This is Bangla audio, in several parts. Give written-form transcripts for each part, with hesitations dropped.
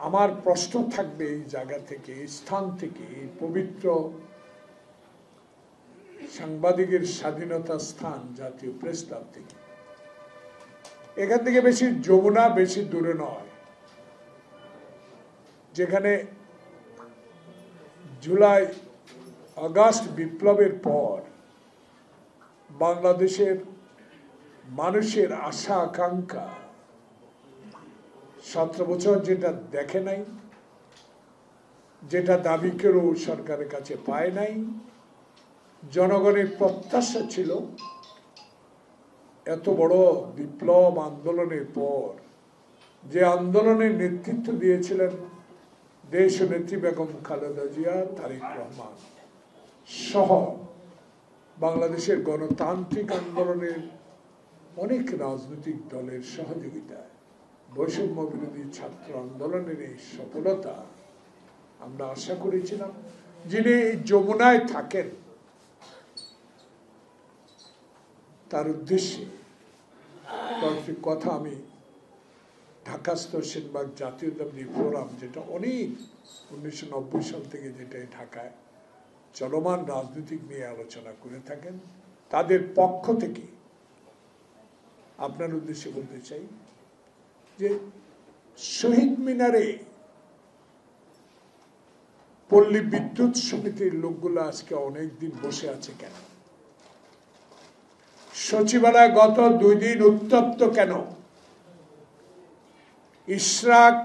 আমার প্রশ্ন থাকবে এই জায়গা থেকে, এই স্থান থেকে, এই পবিত্র সাংবাদিকের স্বাধীনতা স্থান জাতীয় প্রেস ক্লাব থেকে, এখান থেকে বেশি যমুনা বেশি দূরে নয়, যেখানে জুলাই আগস্ট বিপ্লবের পর বাংলাদেশের মানুষের আশা আকাঙ্ক্ষা 17 বছর যেটা দেখে নাই, যেটা দাবি করেও সরকারের কাছে পায় নাই, জনগণের প্রত্যাশা ছিল এত বড় বিপ্লব আন্দোলনের পর, যে আন্দোলনের নেতৃত্ব দিয়েছিলেন দেশ নেত্রী বেগম খালেদা জিয়া, তারেক রহমান সহ বাংলাদেশের গণতান্ত্রিক আন্দোলনের অনেক রাজনৈতিক দলের সহযোগিতায় বৈষম্য বিরোধী ছাত্র আন্দোলনের এই সফলতা আমরা আশা করেছিলাম। যিনি যমুনায় থাকেন তার উদ্দেশ্যে কয়েকটি কথা আমি ঢাকাস্থ সেনবাগ জাতীয়তাবাদী ফোরাম, যেটা অনেক 1990 সাল থেকে যেটা ঢাকায় চলমান রাজনৈতিক নিয়ে আলোচনা করে থাকেন, তাদের পক্ষ থেকে আপনার উদ্দেশ্যে বলতে চাই যে শহীদ মিনারে পল্লী বিদ্যুৎ সমিতির লোকগুলো আজকে অনেকদিন বসে আছে কেন? সচিবালয় গত 2 দিন উত্তপ্ত কেন? ইশরাক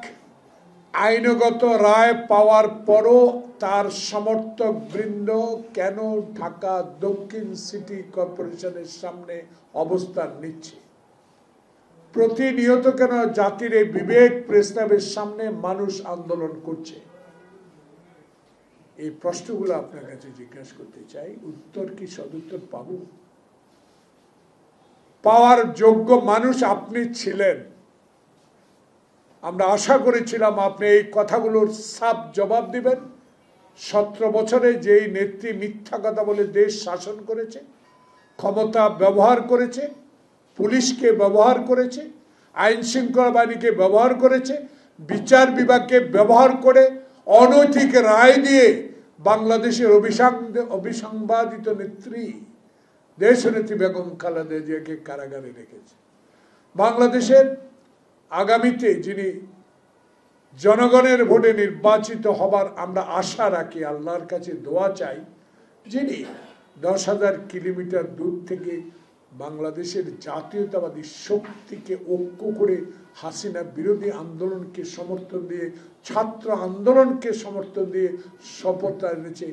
আইনগত রায় পাওয়ার পরও তার সমর্থক বৃন্দ কেন ঢাকা দক্ষিণ সিটি কর্পোরেশনের সামনে অবস্থান নিচ্ছে? প্রতিনিয়ত কেন জাতির এই বিবেক প্রেস ক্লাবের সামনে মানুষ আন্দোলন করছে? এই প্রশ্নগুলো আপনার কাছে জিজ্ঞাসা করতে চাই, উত্তর কি সদুত্তর পাবো? পাওয়ার যোগ্য মানুষ আপনি ছিলেন। আমরা আশা করেছিলাম আপনি এই কথাগুলোর সাফ জবাব দিবেন। 17 বছরে যেই নেত্রী মিথ্যা কথা বলে দেশ শাসন করেছে, ক্ষমতা ব্যবহার করেছে, পুলিশকে ব্যবহার করেছে, আইন শৃঙ্খলা বাহিনীকে ব্যবহার করেছে, বিচার বিভাগকে ব্যবহার করে অনৈতিক রায় দিয়ে বাংলাদেশের অবিসংবাদিত নেত্রী দেশনেত্রী বেগম খালেদা জিয়াকে কারাগারে রেখেছে। বাংলাদেশের আগামীতে যিনি জনগণের ভোটে নির্বাচিত হবার আমরা আশা রাখি, আল্লাহর কাছে দোয়া চাই, যিনি 10,000 কিলোমিটার দূর থেকে বাংলাদেশের জাতীয়তাবাদী শক্তিকে ঐক্য করে হাসিনা বিরোধী আন্দোলনকে সমর্থন দিয়ে, ছাত্র আন্দোলনকে সমর্থন দিয়ে শপথ এনেছে,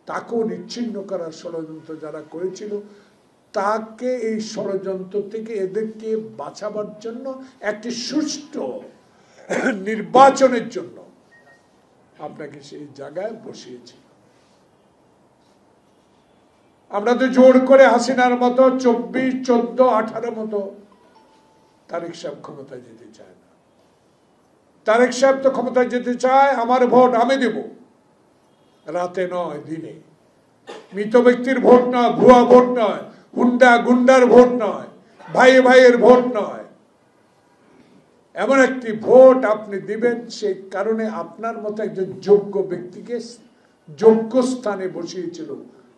তাকেও নিচ্ছিন্ন করার ষড়যন্ত্র যারা করেছিল, তাকে এই ষড়যন্ত্র থেকে এদেরকে বাঁচাবার জন্য একটি সুষ্ঠু নির্বাচনের জন্য আপনাকে সেই জায়গায় বসিয়েছি। আমরা তো জোর করে হাসিনার মতো 24, 14, 18 মতো তারেক সাহেব ক্ষমতায় যেতে চায় না। তারেক সাহেব তো ক্ষমতায় যেতে চায় আমার ভোট আমি দেব, রাতে নয় দিনে। মৃত ব্যক্তির ভোট নয়, ভুয়া ভোট নয়, গুন্ডার ভোট নয়, ভাইয়ের ভোট নয়। এমন একটি ভোট আপনি দিবেন, সেই কারণে আপনার মতো একজন যোগ্য ব্যক্তিকে যোগ্য স্থানে বসিয়েছিল।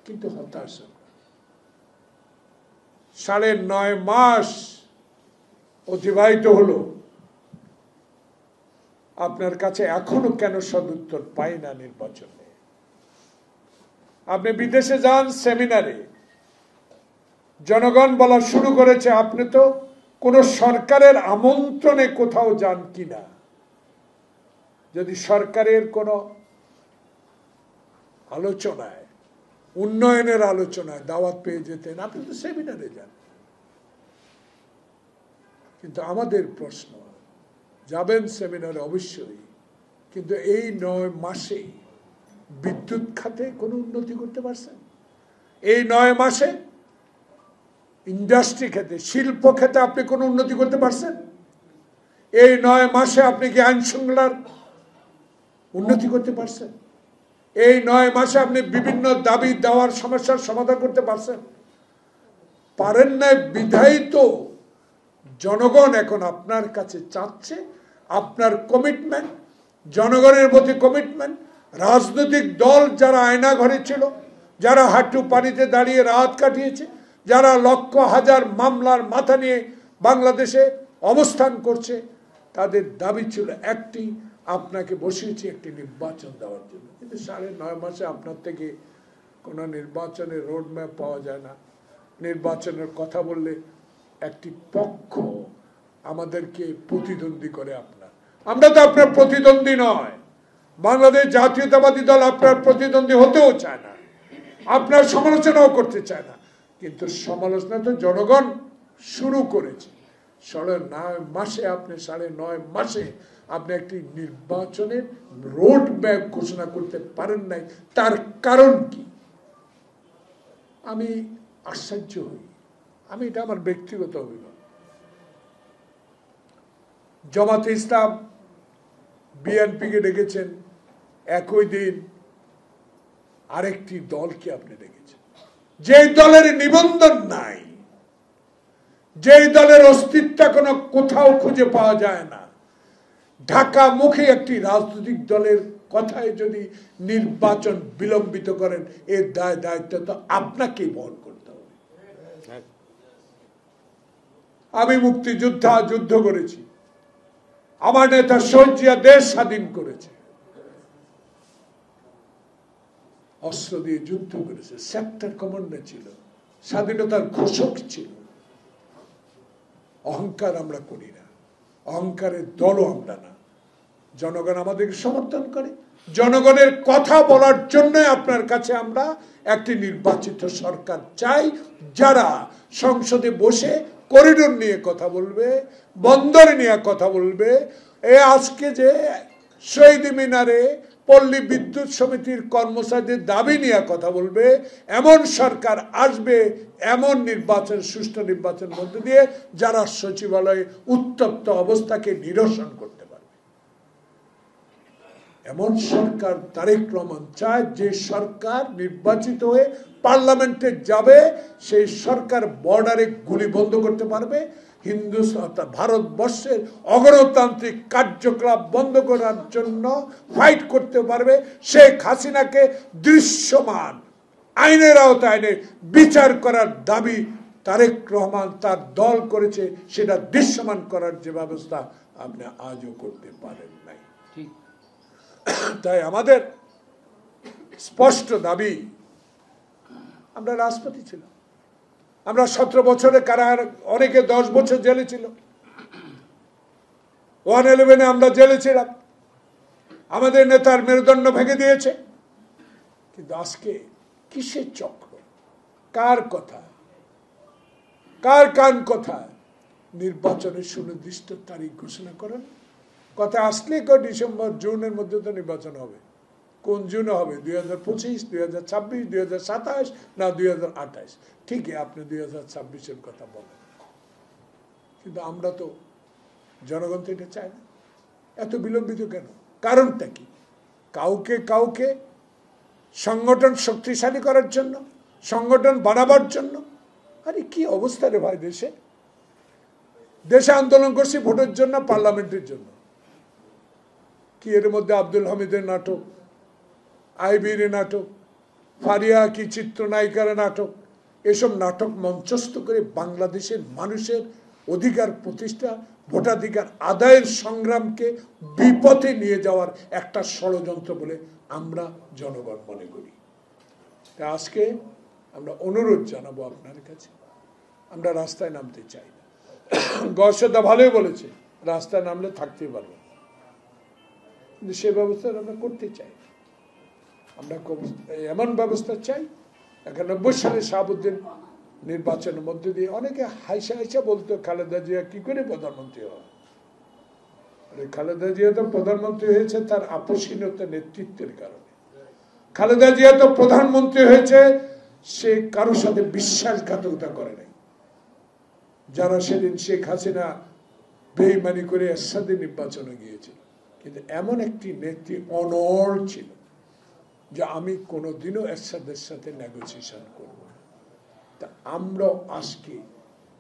কিন্তু হতাশা, 9.5 মাস অতিবাহিত হলো, আপনার কাছে এখনো কেন সদুত্তর পাই না নির্বাচনে? আপনি বিদেশে যান সেমিনারে, জনগণ বলা শুরু করেছে আপনি তো কোন সরকারের আমন্ত্রণে কোথাও যান কিনা। যদি সরকারের কোন আলোচনায়, উন্নয়নের আলোচনায় দাওয়াত পেয়ে যেতেন, আপনি তো সেমিনারে যান। কিন্তু আমাদের প্রশ্ন, যাবেন সেমিনারে অবশ্যই, কিন্তু এই 9 মাসে বিদ্যুৎ খাতে কোনো উন্নতি করতে পারছেন? এই 9 মাসে ইন্ডাস্ট্রি খাতে, শিল্প খাতে আপনি কোনো উন্নতি করতে পারছেন? এই 9 মাসে আপনি কি আইন শৃঙ্খলার উন্নতি করতে পারছেন? এই 9 মাসে আপনি বিভিন্ন দাবি দেওয়ার সমস্যার সমাধান করতে পারছেন? পারেন না বিধায় তো জনগণ এখন আপনার কাছে চাচ্ছে আপনার কমিটমেন্ট, জনগণের প্রতি কমিটমেন্ট, রাজনৈতিক দল যারা আয়না ঘরে ছিল, যারা হাঁটু পানিতে দাঁড়িয়ে রাত কাটিয়েছে, যারা লক্ষ হাজার মামলার মাথা নিয়ে বাংলাদেশে অবস্থান করছে, তাদের দাবি ছিল একটি, আপনাকে বসিয়েছি একটি নির্বাচন দেওয়ার জন্য। কিন্তু 9.5 মাসে আপনার থেকে কোনো নির্বাচনের রোড ম্যাপ পাওয়া যায় না। নির্বাচনের কথা বললে একটি পক্ষ আমাদেরকে প্রতিদ্বন্দ্বী করে আপনার। আমরা তো আপনার প্রতিদ্বন্দ্বী নয়। বাংলাদেশ জাতীয়তাবাদী দল আপনার প্রতিদ্বন্দ্বী হতেও চায় না, আপনার সমালোচনাও করতে চায় না। কিন্তু সমালোচনা তো জনগণ শুরু করেছে। 9.5 মাসে আপনি 9.5 মাসে আপনি একটি নির্বাচনের রোড ম্যাপ ঘোষণা করতে পারেন নাই। তার কারণ কি? আমি আশ্চর্য হই। এটা আমার ব্যক্তিগত অভিমত। জামাতে ইসলাম বিএনপিকে ডেকেছেন, একই দিন আরেকটি দলকে আপনি ডেকেছেন, যেই দলের নিবন্ধন নাই, যেই দলের অস্তিত্ব কোনো কোথাও খুঁজে পাওয়া যায় না। ঢাকামুখী একটি রাজনৈতিক দলের কথায় যদি নির্বাচন বিলম্বিত করেন, এর দায়িত্ব তো আপনাকেই বহন করতে হবে। আমি মুক্তিযোদ্ধা, যুদ্ধ করেছি। আমার নেতা শহীদ জিয়া দেশ স্বাধীন করেছে, অস্ত্র দিয়ে যুদ্ধ করেছে, সেক্টর কমান্ডার ছিল, স্বাধীনতার ঘোষক ছিল। অহংকার আমরা করি না, অহংকারের দলও আমরা না। জনগণ আমাদেরকে সমর্থন করে। জনগণের কথা বলার জন্য আপনার কাছে আমরা একটি নির্বাচিত সরকার চাই, যারা সংসদে বসে করিডোর নিয়ে কথা বলবে, বন্দর নিয়ে কথা বলবে। আজকে যে শহীদ মিনারে পল্লী বিদ্যুৎ সমিতির কর্মচারীদের দাবি নিয়ে কথা বলবে, এমন সরকার আসবে, এমন নির্বাচন, সুষ্ঠু নির্বাচন মধ্য দিয়ে যারা সচিবালয়ে উত্তপ্ত অবস্থাকে নিরসন করতে পারবে। এমন সরকার তারেক রহমান চায়, যে সরকার নির্বাচিত হয়ে পার্লামেন্টে যাবে, সেই সরকার বর্ডারে গুলি বন্ধ করতে পারবে, ভারতবর্ষের অগণতান্ত্রিক কার্যকলাপ বন্ধ করার জন্য ফাইট করতে পারবে। শেখ হাসিনাকে দৃশ্যমান আইনের আওতায় এনে বিচার করার দাবি তারেক রহমান তার দল করেছে। সেটা দৃশ্যমান করার যে ব্যবস্থা আপনি আজও করতে পারেন নাই। তাই আমাদের স্পষ্ট দাবি, আমরা রাজপথে ছিলাম। আমরা 17 বছরে কারাগার, অনেকে 10 বছর জেলে ছিল। 111-এ আমরা জেলে ছিলাম। আমাদের নেতার মেরুদণ্ড ভেঙে দিয়েছে। কিন্তু আজকে কিসের চক্র, কার কথা, কার কান কথা? নির্বাচনের সুনির্দিষ্ট তারিখ ঘোষণা করেন। কথা আসলে ডিসেম্বর জুনের মধ্যে তো নির্বাচন হবে। কোন জুনে হবে? 2025, 2026, 2027 না 2028? ঠিকই, আপনি 2026-এর কথা বলেন। কিন্তু আমরা তো, জনগণ তো এটা চায় না। এত বিলম্বিত কেন? কারণটা কি? কাউকে সংগঠন শক্তিশালী করার জন্য, সংগঠন বাড়াবার জন্য? আরে কি অবস্থা রে ভাই! দেশে আন্দোলন করছি ভোটের জন্য, পার্লামেন্টের জন্য। কি এর মধ্যে আব্দুল হামিদের নাটক, আইবির নাটক, ফারিয়া কি চিত্রনায়িকার নাটক, এসব নাটক মঞ্চস্থ করে বাংলাদেশের মানুষের অধিকার প্রতিষ্ঠা, ভোটাধিকার আদায়ের সংগ্রামকে বিপথে নিয়ে যাওয়ার একটা ষড়যন্ত্র বলে আমরা জনগণ মনে করি। তা আজকে আমরা অনুরোধ জানাবো আপনার কাছে, আমরা রাস্তায় নামতে চাই না। গর্ষদা ভালোই বলেছে, রাস্তায় নামলে থাকতেই পারবো, কিন্তু সে ব্যবস্থা আমরা করতে চাই। আমরা এমন ব্যবস্থা চাই। 91 সালে শাহাবুদ্দিন নির্বাচনের মধ্যে দিয়ে অনেকে হাইসা বলতো, খালেদা জিয়া কি করে প্রধানমন্ত্রী হয়? খালেদা জিয়া তো প্রধানমন্ত্রী হয়েছে তার আপসহীনতা নেতৃত্বের কারণে। খালেদা জিয়া তো প্রধানমন্ত্রী হয়েছে, সে কারোর সাথে বিশ্বাসঘাতকতা করে নাই। যারা সেদিন শেখ হাসিনা বেইমানি করে এরশাদে নির্বাচনে গিয়েছিল, কিন্তু এমন একটি নেত্রী অনড় ছিল যে আমি কোনোদিনও এরশাদের সাথে নেগোসিয়েশন করব না। তা আমরাও আজকে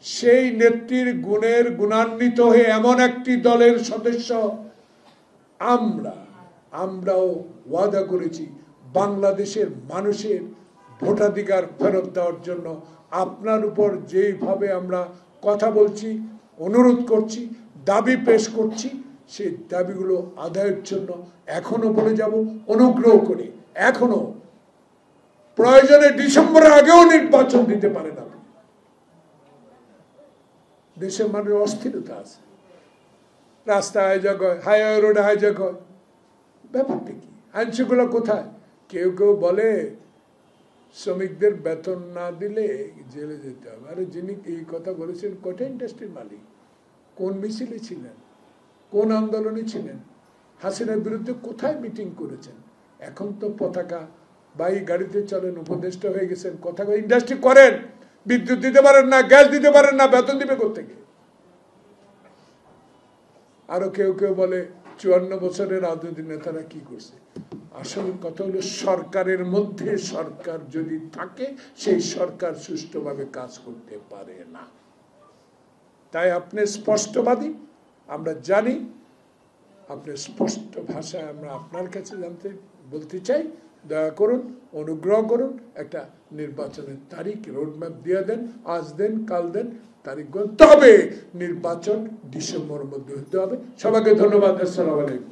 সেই নেত্রীর গুণের গুণান্বিত হয়ে এমন একটি দলের সদস্য আমরা আমরাও ওয়াদা করেছি বাংলাদেশের মানুষের ভোটাধিকার ফেরত দেওয়ার জন্য আপনার উপর যেইভাবে আমরা কথা বলছি, অনুরোধ করছি, দাবি পেশ করছি, সেই দাবিগুলো আদায়ের জন্য এখনো বলে যাব, অনুগ্রহ করে এখনো প্রয়োজনে ডিসেম্বরের আগেও নির্বাচন দিতে পারেন আপনি। দেশের মানুষের অস্থিরতা আছে, রাস্তায় হাইজ্যাক হয়, হাইওয়ে রোডে হাইজ্যাক হয়, ব্যাপারটা কি? আইন শৃঙ্খলা কোথায়? কেউ কেউ বলে শ্রমিকদের বেতন না দিলে জেলে যেতে হবে। আরে যিনি এই কথা বলেছেন কোটা ইন্ডাস্ট্রির মালিক, কোন মিছিলে ছিলেন, কোন আন্দোলনে ছিলেন, হাসিনার বিরুদ্ধে কোথায় মিটিং করেছেন? এখন তো পতাকা বাই গাড়িতে চলেন, উপদেষ্টা হয়ে গেছেন, কথা ইন্ডাস্ট্রি করেন, বিদ্যুৎ দিতে পারেন না, গ্যাস দিতে পারেন না, বেতন দিবে কোত্থেকে? আরো কেউ কেউ বলে 54 বছরের রাজনৈতিক নেতারা কি করছে। আসল কথা হলো সরকারের মধ্যে সরকার যদি থাকে, সেই সরকার সুষ্ঠুভাবে কাজ করতে পারে না। তাই আপনি স্পষ্টবাদী, আমরা জানি, আপনি স্পষ্ট ভাষায় আমরা আপনার কাছে বলতে চাই, দয়া করুন, অনুগ্রহ করুন, একটা নির্বাচনের তারিখ রোডম্যাপ দিয়ে দেন, আজ দেন, কাল দেন, তারিখ তবে নির্বাচন ডিসেম্বরের মধ্যে হতে হবে। সবাইকে ধন্যবাদ। আসসালামু আলাইকুম।